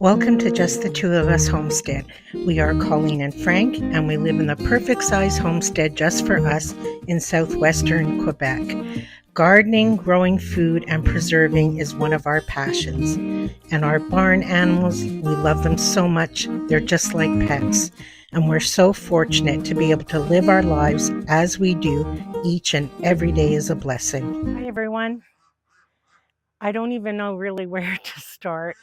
Welcome to Just the Two of Us Homestead. We are Colleen and Frank, and we live in the perfect size homestead just for us in southwestern Quebec. Gardening, growing food, and preserving is one of our passions. And our barn animals, we love them so much, they're just like pets. And we're so fortunate to be able to live our lives as we do. Each and every day is a blessing. Hi, everyone. I don't even know really where to start.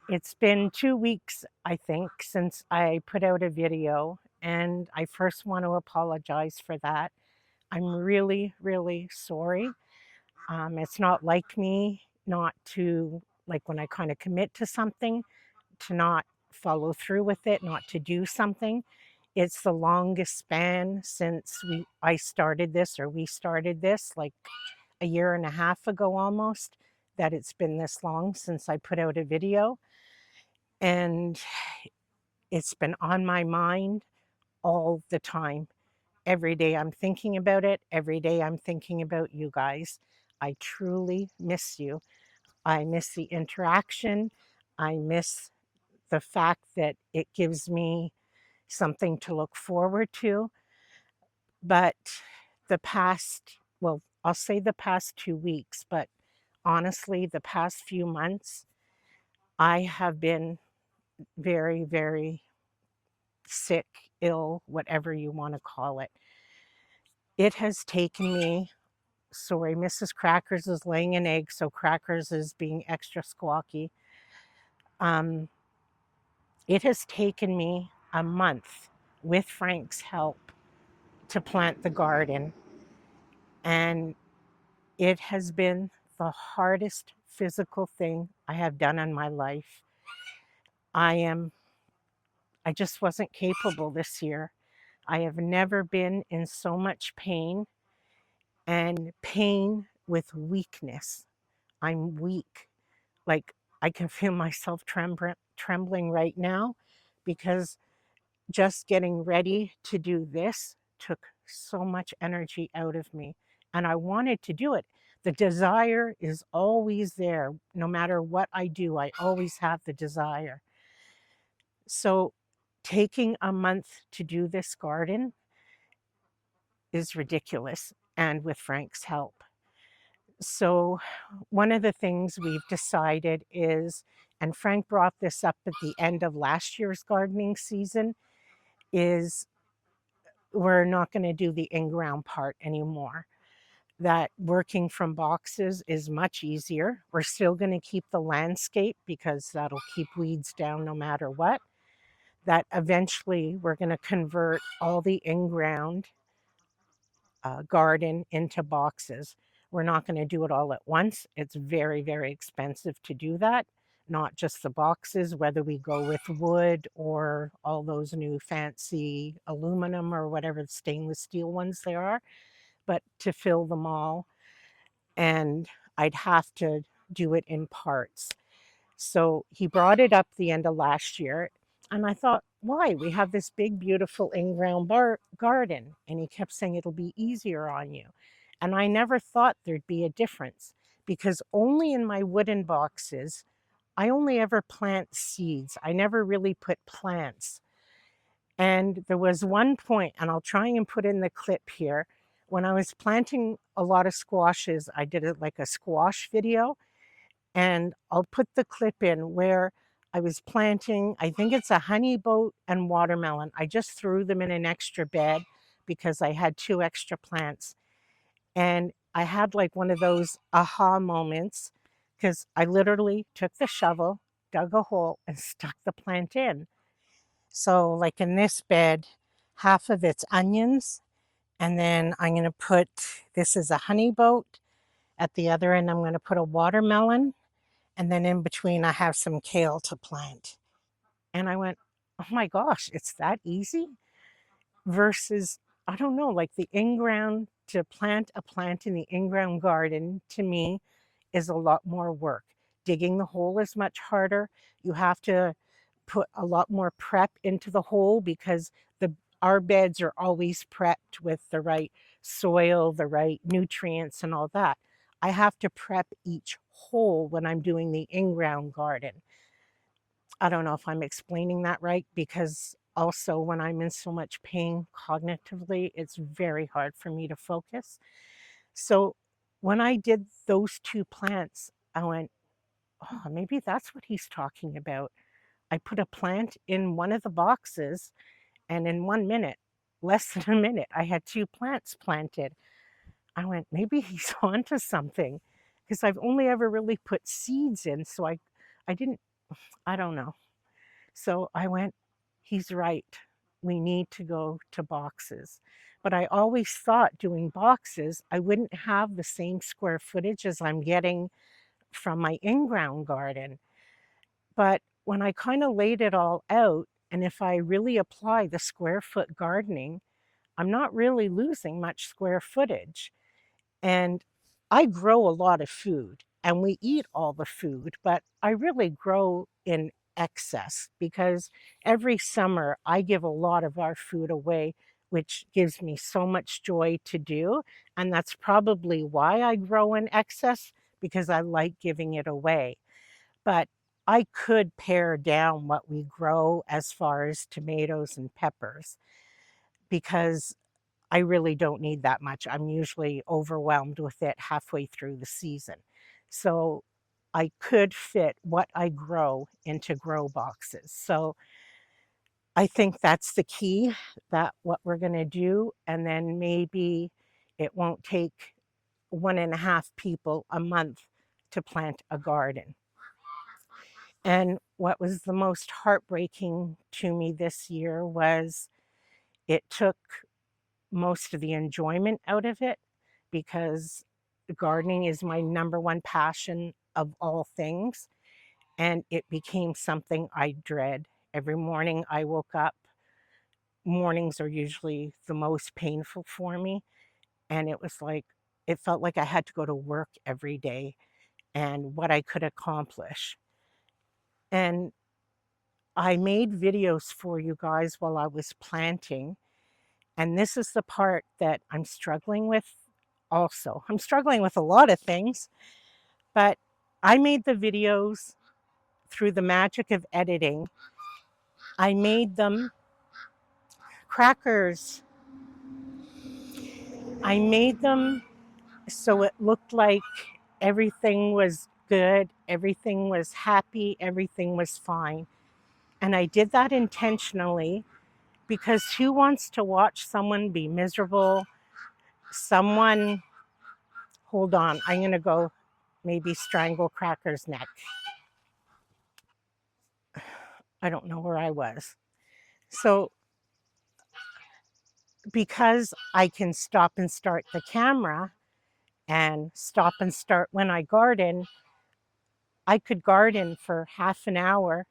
It's been 2 weeks, I think, since I put out a video, and I first want to apologize for that. I'm really, really sorry. It's not like me not to, like when I kind of commit to something, to not follow through with it, not to do something. It's the longest span since I started this, or we started this, like a year and a half ago almost, that it's been this long since I put out a video. And it's been on my mind all the time. Every day I'm thinking about it. Every day I'm thinking about you guys. I truly miss you. I miss the interaction. I miss the fact that it gives me something to look forward to. But I'll say the past 2 weeks, but honestly, the past few months, I have been very, very sick, ill, whatever you want to call it. It has taken me, sorry, Mrs. Crackers is laying an egg, so Crackers is being extra squawky. It has taken me a month with Frank's help to plant the garden, and it has been the hardest physical thing I have done in my life. I just wasn't capable this year. I have never been in so much pain, and pain with weakness. I'm weak. Like, I can feel myself trembling right now, because just getting ready to do this took so much energy out of me. And I wanted to do it. The desire is always there. No matter what I do, I always have the desire. So taking a month to do this garden is ridiculous, and with Frank's help. So one of the things we've decided is, and Frank brought this up at the end of last year's gardening season, is we're not going to do the in-ground part anymore. That working from boxes is much easier. We're still going to keep the landscape because that'll keep weeds down no matter what. That eventually we're going to convert all the in-ground garden into boxes. We're not going to do it all at once. It's very, very expensive to do that. Not just the boxes, whether we go with wood or all those new fancy aluminum or whatever stainless steel ones there are, but to fill them all. And I'd have to do it in parts. So he brought it up the end of last year. And I thought, why? We have this big, beautiful in-ground garden. And he kept saying it'll be easier on you. And I never thought there'd be a difference, because only in my wooden boxes, I only ever plant seeds. I never really put plants. And there was one point, and I'll try and put in the clip here, when I was planting a lot of squashes. I did it like a squash video. And I'll put the clip in where I was planting, I think it's a honey boat and watermelon. I just threw them in an extra bed because I had 2 extra plants. And I had like one of those aha moments, because I literally took the shovel, dug a hole, and stuck the plant in. So like in this bed, half of it's onions. And then I'm going to put, this is a honey boat. At the other end, I'm going to put a watermelon. And then in between, I have some kale to plant. And I went, oh my gosh, it's that easy? Versus, I don't know, like the in-ground, to plant a plant in the in-ground garden, to me, is a lot more work. Digging the hole is much harder. You have to put a lot more prep into the hole, because our beds are always prepped with the right soil, the right nutrients and all that. I have to prep each hole when I'm doing the in-ground garden. I don't know if I'm explaining that right, because also when I'm in so much pain cognitively, it's very hard for me to focus. So when I did those two plants, I went, oh, maybe that's what he's talking about. I put a plant in one of the boxes, and in 1 minute, less than a minute, I had two plants planted. I went, maybe he's onto something, because I've only ever really put seeds in. So I didn't, I don't know. So I went, he's right. We need to go to boxes. But I always thought doing boxes, I wouldn't have the same square footage as I'm getting from my in-ground garden. But when I kind of laid it all out, and if I really apply the square foot gardening, I'm not really losing much square footage. And I grow a lot of food and we eat all the food, but I really grow in excess because every summer I give a lot of our food away, which gives me so much joy to do. And that's probably why I grow in excess, because I like giving it away. But I could pare down what we grow as far as tomatoes and peppers, because I really don't need that much. I'm usually overwhelmed with it halfway through the season. So I could fit what I grow into grow boxes. So I think that's the key, that what we're going to do. And then maybe it won't take 1.5 people a month to plant a garden. And what was the most heartbreaking to me this year was it took most of the enjoyment out of it, because gardening is my number one passion of all things. And it became something I dread. Every morning I woke up, mornings are usually the most painful for me. And it was like, it felt like I had to go to work every day and what I could accomplish. And I made videos for you guys while I was planting. And this is the part that I'm struggling with also. I'm struggling with a lot of things, but I made the videos through the magic of editing. I made them crackers. I made them so it looked like everything was good, everything was happy, everything was fine. And I did that intentionally, because who wants to watch someone be miserable? Someone, hold on, I'm going to go maybe strangle Cracker's neck. I don't know where I was. So because I can stop and start the camera and stop and start when I garden, I could garden for half an hour,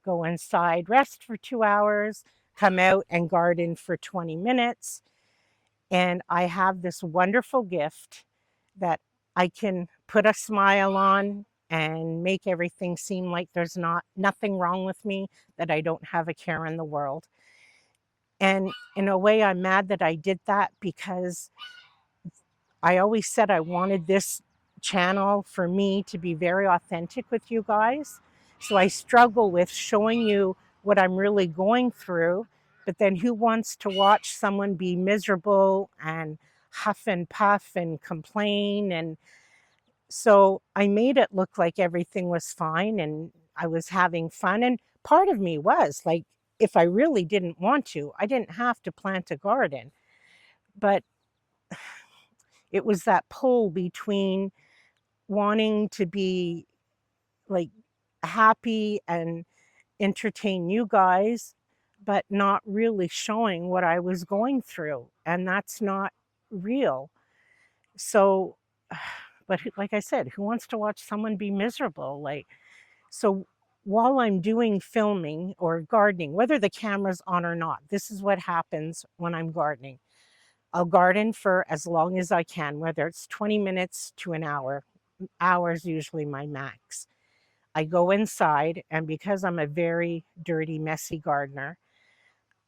go inside, rest for 2 hours, come out and garden for 20 minutes. And I have this wonderful gift that I can put a smile on and make everything seem like there's nothing wrong with me, that I don't have a care in the world. And in a way, I'm mad that I did that, because I always said I wanted this channel for me to be very authentic with you guys. So I struggle with showing you what I'm really going through, but then who wants to watch someone be miserable and huff and puff and complain? And so I made it look like everything was fine and I was having fun. And part of me was like, if I really didn't want to, I didn't have to plant a garden. But it was that pull between wanting to be like happy and entertain you guys, but not really showing what I was going through. And that's not real. So, but like I said, who wants to watch someone be miserable? Like, so while I'm doing filming or gardening, whether the camera's on or not, this is what happens when I'm gardening. I'll garden for as long as I can, whether it's 20 minutes to an hour. Hours usually my max. I go inside, and because I'm a very dirty, messy gardener,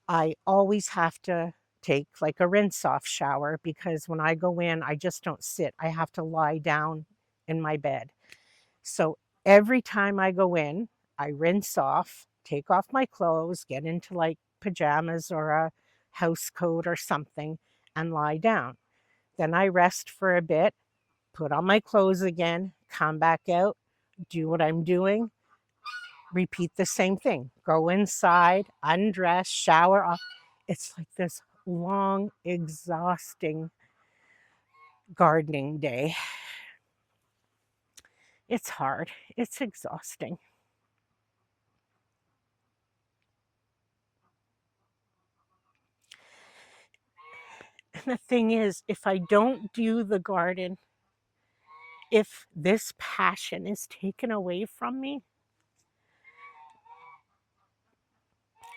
I always have to take like a rinse off shower, because when I go in, I just don't sit. I have to lie down in my bed. So every time I go in, I rinse off, take off my clothes, get into like pajamas or a house coat or something, and lie down. Then I rest for a bit, put on my clothes again, come back out, do what I'm doing, repeat the same thing. Go inside, undress, shower. It's like this long, exhausting gardening day. It's hard. It's exhausting. And the thing is, if I don't do the garden, if this passion is taken away from me,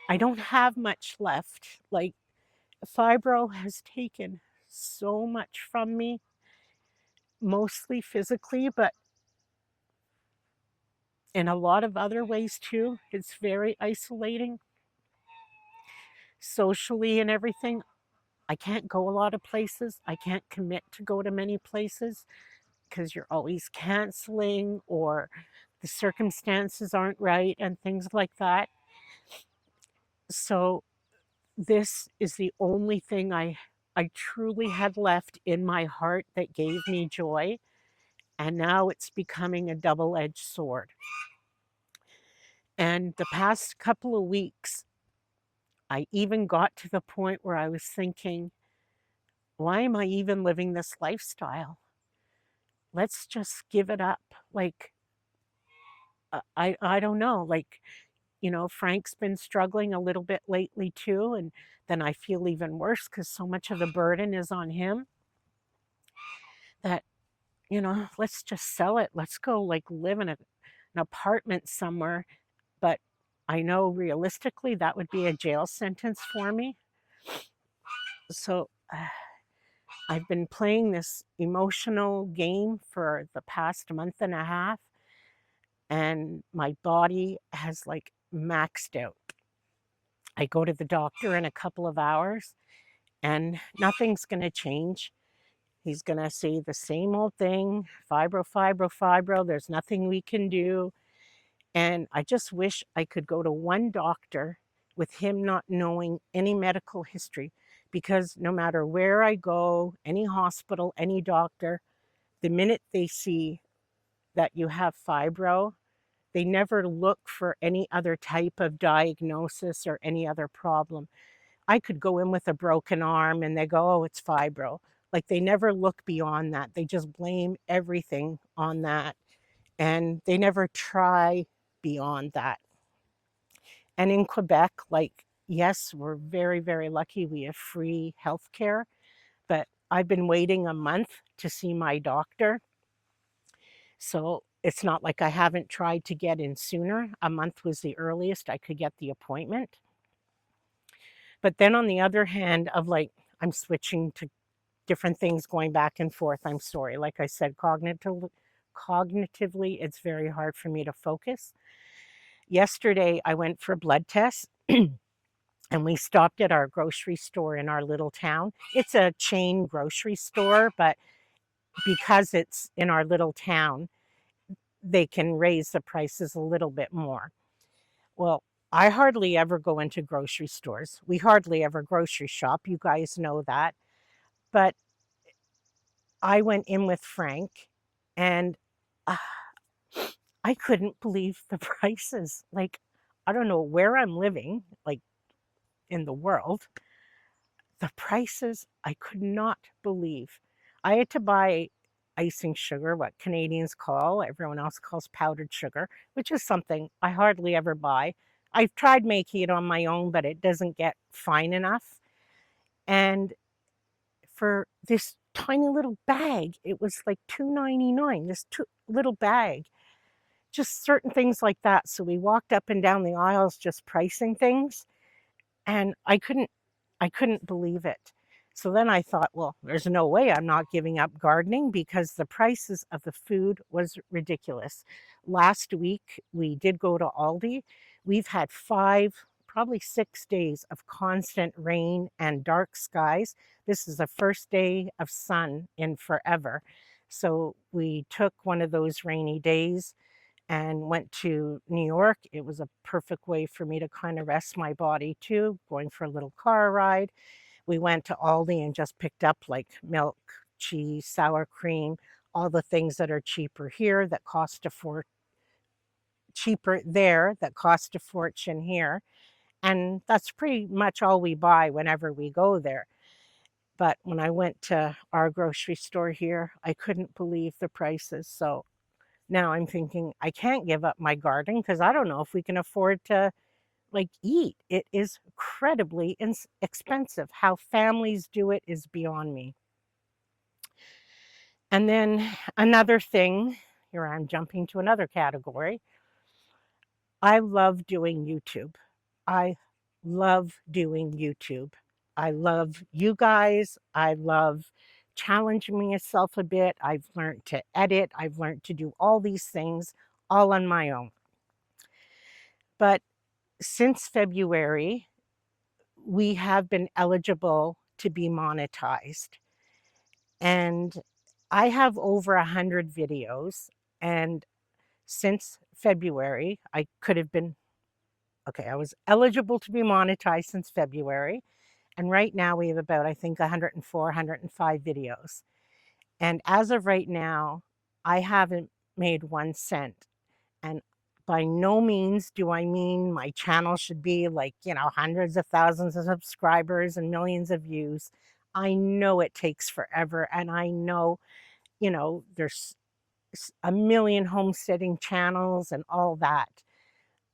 I don't have much left. Like, fibro has taken so much from me, mostly physically, but in a lot of other ways too. It's very isolating socially and everything. I can't go a lot of places. I can't commit to go to many places because you're always canceling or the circumstances aren't right and things like that. So this is the only thing I truly had left in my heart that gave me joy. And now it's becoming a double-edged sword. And the past couple of weeks, I even got to the point where I was thinking, why am I even living this lifestyle? Let's just give it up. Like, I don't know. Like, Frank's been struggling a little bit lately too. And then I feel even worse because so much of the burden is on him that, let's just sell it. Let's go like live in an apartment somewhere. But I know realistically that would be a jail sentence for me. So I've been playing this emotional game for the past month and a half, and my body has like maxed out. I go to the doctor in a couple of hours, and nothing's going to change. He's going to say the same old thing, fibro, fibro, fibro. There's nothing we can do. And I just wish I could go to one doctor with him not knowing any medical history, because no matter where I go, any hospital, any doctor, the minute they see that you have fibro, they never look for any other type of diagnosis or any other problem. I could go in with a broken arm and they go, oh, it's fibro. Like, they never look beyond that. They just blame everything on that. And they never try beyond that. And in Quebec, like, yes, we're very, very lucky. We have free healthcare, but I've been waiting a month to see my doctor. So it's not like I haven't tried to get in sooner. A month was the earliest I could get the appointment. But then on the other hand, of like, I'm switching to different things, going back and forth. I'm sorry. Like I said, cognitively, it's very hard for me to focus. Yesterday, I went for blood tests. And we stopped at our grocery store in our little town. It's a chain grocery store, but because it's in our little town, they can raise the prices a little bit more. Well, I hardly ever go into grocery stores. We hardly ever grocery shop. You guys know that. But I went in with Frank, and uh, I couldn't believe the prices. Like, I don't know where I'm living, like, in the world. The prices I could not believe. I had to buy icing sugar, what Canadians call, everyone else calls powdered sugar, which is something I hardly ever buy. I've tried making it on my own, but it doesn't get fine enough. And for this tiny little bag, it was like $2.99, this little bag. Just certain things like that. So we walked up and down the aisles just pricing things, and I couldn't believe it. So then I thought, well, there's no way I'm not giving up gardening, because the prices of the food was ridiculous. Last week, we did go to Aldi. We've had 5, probably 6 days of constant rain and dark skies. This is the first day of sun in forever. So we took one of those rainy days, and went to New York. It was a perfect way for me to kind of rest my body too, going for a little car ride. We went to Aldi and just picked up like milk, cheese, sour cream, all the things that are cheaper here that cost cheaper there that cost a fortune here. And that's pretty much all we buy whenever we go there. But when I went to our grocery store here, I couldn't believe the prices. So now I'm thinking I can't give up my garden because I don't know if we can afford to like eat. It is incredibly expensive. How families do it is beyond me. And then another thing, here I'm jumping to another category. I love doing YouTube. I love doing YouTube. I love you guys. I love challenging myself a bit. I've learned to edit. I've learned to do all these things all on my own. But since February, we have been eligible to be monetized. And I have over 100 videos. And since February, I could have been, okay, I was eligible to be monetized since February. And right now we have about, I think, 104, 105 videos. And as of right now, I haven't made 1 cent. And by no means do I mean my channel should be like, hundreds of thousands of subscribers and millions of views. I know it takes forever. And I know, there's a million homesteading channels and all that.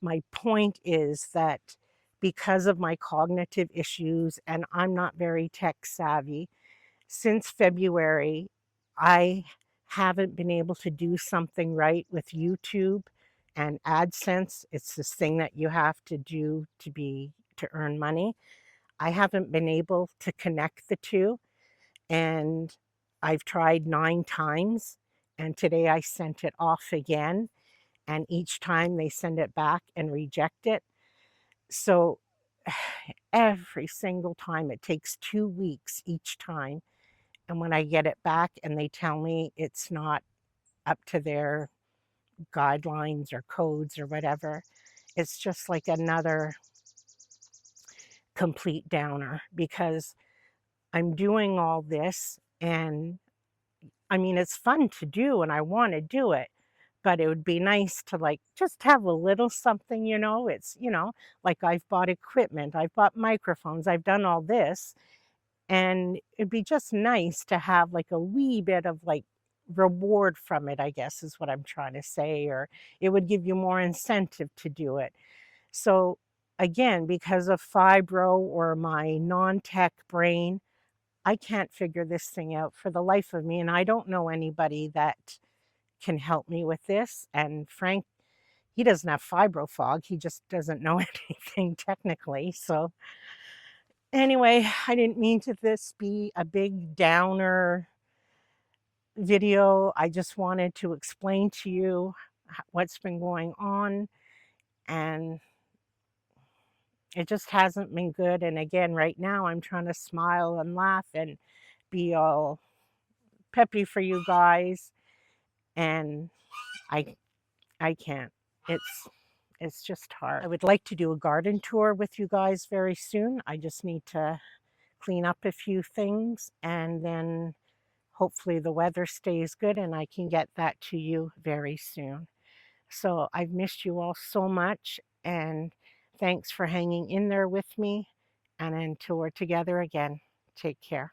My point is that because of my cognitive issues and I'm not very tech savvy, since February, I haven't been able to do something right with YouTube and AdSense. It's this thing that you have to do to earn money. I haven't been able to connect the two, and I've tried 9 times, and today I sent it off again, and each time they send it back and reject it. So every single time it takes 2 weeks each time. And when I get it back and they tell me it's not up to their guidelines or codes or whatever, it's just like another complete downer because I'm doing all this and I mean, it's fun to do and I want to do it, but it would be nice to like just have a little something, it's, like I've bought equipment, I've bought microphones, I've done all this. And it'd be just nice to have like a wee bit of like reward from it, I guess is what I'm trying to say, or it would give you more incentive to do it. So again, because of fibro or my non-tech brain, I can't figure this thing out for the life of me. And I don't know anybody that can help me with this. And Frank, he doesn't have fibro fog. He just doesn't know anything technically. So anyway, I didn't mean to this be a big downer video. I just wanted to explain to you what's been going on, and it just hasn't been good. And again, right now, I'm trying to smile and laugh and be all peppy for you guys, and I I can't. It's just hard. I would like to do a garden tour with you guys very soon. I just need to clean up a few things, and then hopefully the weather stays good and I can get that to you very soon. So I've missed you all so much, and thanks for hanging in there with me. And until we're together again, take care.